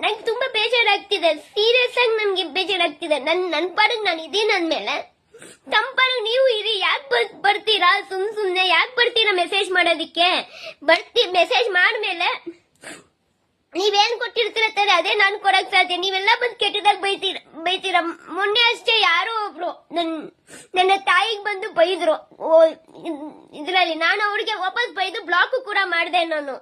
ನಂಗೆ ತುಂಬಾ ಬೇಜಾರಾಗ್ತಿದೆ, ಸೀರಿಯಸ್ ಆಗಿ ನನ್ಗೆ ಬೇಜಾರಾಗ್ತಿದೆ. ನನ್ ಪಾಡಿಗೆ ನಾನು ಇದೀನಿ ಅಂದ್ಮೇಲೆ ತಂಪಾಡಿಗೆ ನೀವು ಇರಿ. ಯಾಕೆ ಬರ್ತೀರಾ ಸುಮ್ನೆ? ಯಾಕೆ ಬರ್ತೀರಾ ಮೆಸೇಜ್ ಮಾಡೋದಿಕ್ಕೆ? ಮೆಸೇಜ್ ಮಾಡ್ಮೇಲೆ ನೀವೇನ್ ಕೊಟ್ಟಿರ್ತೀರ ತಾನೆ ಅದೇ ನಾನು ಕೊಡಕ್ ಸಾಧ್ಯ. ನೀವೆಲ್ಲ ಬಂದ್ ಕೆಟ್ಟದಾಗ ಬೈತೀರ. ಮೊನ್ನೆ ಅಷ್ಟೇ ಯಾರೋ ಒಬ್ರು ನನ್ನ ತಾಯಿಗೆ ಬಂದು ಬೈದ್ರು ಇದ್ರಲ್ಲಿ. ನಾನು ಅವ್ರಿಗೆ ವಾಪಸ್ ಬೈದು ಬ್ಲಾಕ್ ಕೂಡ ಮಾಡಿದೆ. ನಾನು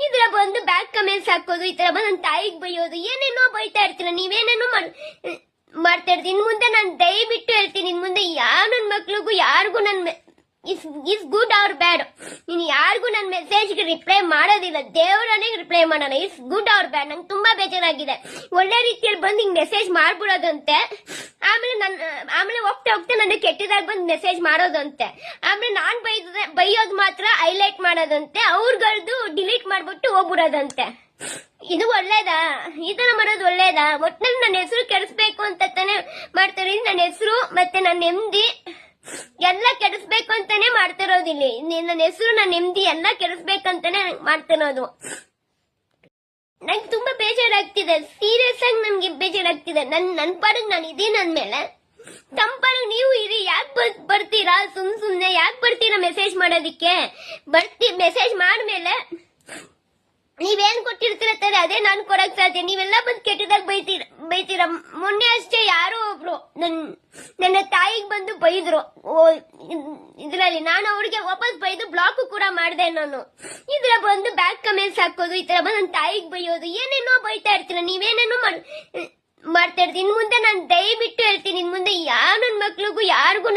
ಇದ್ರ ಬಂದು ಬ್ಯಾಕ್ ಕಮೆಂಟ್ಸ್ ಹಾಕೋದು, ಈ ತರ ಬಂದು ನನ್ನ ತಾಯಿಗೆ ಬೈಯೋದು, ಏನೇನೋ ಬೈತಾ ಇರ್ತೀರ. ನೀವೇನೇನೋ ಮಾಡ್ತಾ ಇರ್ತೀನಿ. ಇನ್ ಮುಂದೆ ನಾನು ದಯವಿಟ್ಟು ಹೇಳ್ತೀನಿ, ಇನ್ ಮುಂದೆ ಯಾವ ನನ್ ಮಕ್ಳಿಗೂ ಯಾರಿಗೂ ಇಸ್ ಗುಡ್ ಆರ್ ಬ್ಯಾಡ್, ನೀನು ಯಾರಿಗೂ ನನ್ನ ಮೆಸೇಜ್ಗೆ ರಿಪ್ಲೈ ಮಾಡೋದಿಲ್ಲ. ದೇವರನೇ ರಿಪ್ಲೈ ಮಾಡೋಣ. ಇಸ್ ಗುಡ್ ಆರ್ ಬ್ಯಾಡ್. ನಂಗೆ ತುಂಬಾ ಬೇಜಾರಾಗಿದೆ. ಒಳ್ಳೆ ರೀತಿಯಲ್ಲಿ ಬಂದು ಹಿಂಗ್ ಮೆಸೇಜ್ ಮಾಡ್ಬಿಡೋದಂತೆ, ಆಮೇಲೆ ಹೋಗ್ತಾ ನನ್ನ ಕೆಟ್ಟದಾಗ ಬಂದು ಮೆಸೇಜ್ ಮಾಡೋದಂತೆ, ಆಮೇಲೆ ನಾನ್ ಬೈಯೋದು ಮಾತ್ರ ಹೈಲೈಟ್ ಮಾಡೋದಂತೆ, ಅವ್ರಗಳ್ದು ಡಿಲೀಟ್ ಮಾಡ್ಬಿಟ್ಟು ಹೋಗ್ಬಿಡೋದಂತೆ. ಇದು ಒಳ್ಳೇದಾ? ಈ ತರ ಮಾಡೋದು ಒಳ್ಳೇದಾ? ಒಟ್ಟಿನಲ್ಲಿ ನನ್ನ ಹೆಸರು ಕೆಡಿಸ್ಬೇಕು ಅಂತ ತಾನೆ ಮಾಡ್ತಾರೆ. ನನ್ನ ಹೆಸರು ಮತ್ತೆ ನನ್ನ ನೆಮ್ಮದಿ ಎಲ್ಲ ಕೆಡಿಸ್ಬೇಕು ಅಂತಾನೆ ಮಾಡ್ತಿರೋದಿಲ್ಲ. ನನ್ನ ಹೆಸರು ನನ್ನ ನೆಮ್ಮದಿ ಎಲ್ಲ ಕೆಡಿಸ್ಬೇಕಂತಾನೆ ಮಾಡ್ತಿರೋದು. ನಂಗೆ ತುಂಬಾ ಬೇಜಾರಾಗ್ತಿದೆ, ಸೀರಿಯಸ್ ಆಗಿ ನನ್ಗೆ ಬೇಜಾರಾಗ್ತಿದೆ. ನನ್ ಪಾಡಿಗೆ ನಾನು ಇದೀನಿ ಅಂದ್ಮೇಲೆ ತಂಪಾಡಿಗೆ ನೀವು ಇರಿ. ಯಾಕೆ ಬರ್ತೀರಾ ಸುಮ್ನೆ? ಯಾಕೆ ಬರ್ತೀರಾ ಮೆಸೇಜ್ ಮಾಡೋದಿಕ್ಕೆ? ಮೆಸೇಜ್ ಮಾಡ್ಮೇಲೆ ನೀವೇನ್ ಕೊಟ್ಟಿರ್ತೀರ ತಾನೆ ಅದೇ ನಾನು ಕೊಡಕ್ ಸಾಧ್ಯ. ನೀವೆಲ್ಲ ಬಂದ್ ಕೆಟ್ಟದಾಗ ಬೈತೀರ. ಮೊನ್ನೆ ಅಷ್ಟೇ ಯಾರೋ ಒಬ್ರು ನನ್ನ ತಾಯಿಗೆ ಬಂದು ಬೈದ್ರು ಇದ್ರಲ್ಲಿ. ನಾನು ಅವ್ರಿಗೆ ವಾಪಸ್ ಬೈದು ಬ್ಲಾಕ್ ಕೂಡ ಮಾಡಿದೆ. ನಾನು ಇದ್ರ ಬಂದು ಬ್ಯಾಕ್ ಕಮೆಂಟ್ಸ್ ಹಾಕೋದು, ಈ ತರ ಬಂದು ನನ್ನ ತಾಯಿಗೆ ಬೈಯೋದು, ಏನೇನೋ ಬೈತಾ ಇರ್ತೀರ. ನೀವೇನೇನೋ ಮಾಡ್ತಾ ಇರ್ತೀನಿ. ಇನ್ ಮುಂದೆ ನಾನು ದಯವಿಟ್ಟು ಹೇಳ್ತೀನಿ, ಇನ್ ಮುಂದೆ ಯಾವ ನನ್ ಮಕ್ಳಿಗೂ ಯಾರಿಗೂ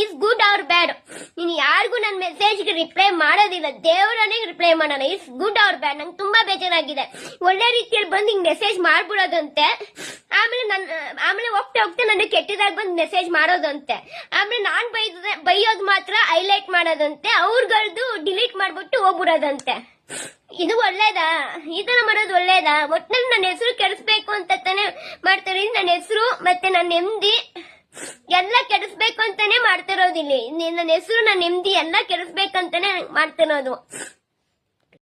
ಇಸ್ ಗುಡ್ ಆರ್ ಬ್ಯಾಡ್, ನೀನು ಯಾರಿಗೂ ನನ್ನ ಮೆಸೇಜ್ಗೆ ರಿಪ್ಲೈ ಮಾಡೋದಿಲ್ಲ. ದೇವರನೇ ರಿಪ್ಲೈ ಮಾಡೋಣ. ಇಸ್ ಗುಡ್ ಆರ್ ಬ್ಯಾಡ್. ನಂಗೆ ತುಂಬಾ ಬೇಜಾರಾಗಿದೆ. ಒಳ್ಳೆ ರೀತಿಯಲ್ಲಿ ಬಂದು ಹಿಂಗ್ ಮೆಸೇಜ್ ಮಾಡ್ಬಿಡೋದಂತೆ, ಆಮೇಲೆ ಹೋಗ್ತಾ ನನ್ನ ಕೆಟ್ಟದಾಗ ಬಂದು ಮೆಸೇಜ್ ಮಾಡೋದಂತೆ, ಆಮೇಲೆ ನಾನ್ ಬೈಯೋದು ಮಾತ್ರ ಹೈಲೈಟ್ ಮಾಡೋದಂತೆ, ಅವ್ರಗಳ್ದು ಡಿಲೀಟ್ ಮಾಡ್ಬಿಟ್ಟು ಹೋಗ್ಬಿಡೋದಂತೆ. ಇದು ಒಳ್ಳೇದಾ? ಈ ತರ ಮಾಡೋದು ಒಳ್ಳೇದಾ? ಒಟ್ಟಿನಲ್ಲಿ ನನ್ನ ಹೆಸರು ಕೆಡಿಸ್ಬೇಕು ಅಂತ ತಾನೆ ಮಾಡ್ತಾರೆ. ನನ್ನ ಹೆಸರು ಮತ್ತೆ ನನ್ನ ನೆಮ್ಮದಿ ಎಲ್ಲ ಕೆಡಿಸ್ಬೇಕು ಅಂತಾನೆ ಮಾಡ್ತಿರೋದಿಲ್ಲ. ನನ್ನ ಹೆಸರು ನನ್ನ ನೆಮ್ಮದಿ ಎಲ್ಲ ಕೆಡಿಸ್ಬೇಕಂತಾನೆ ಮಾಡ್ತಿರೋದು.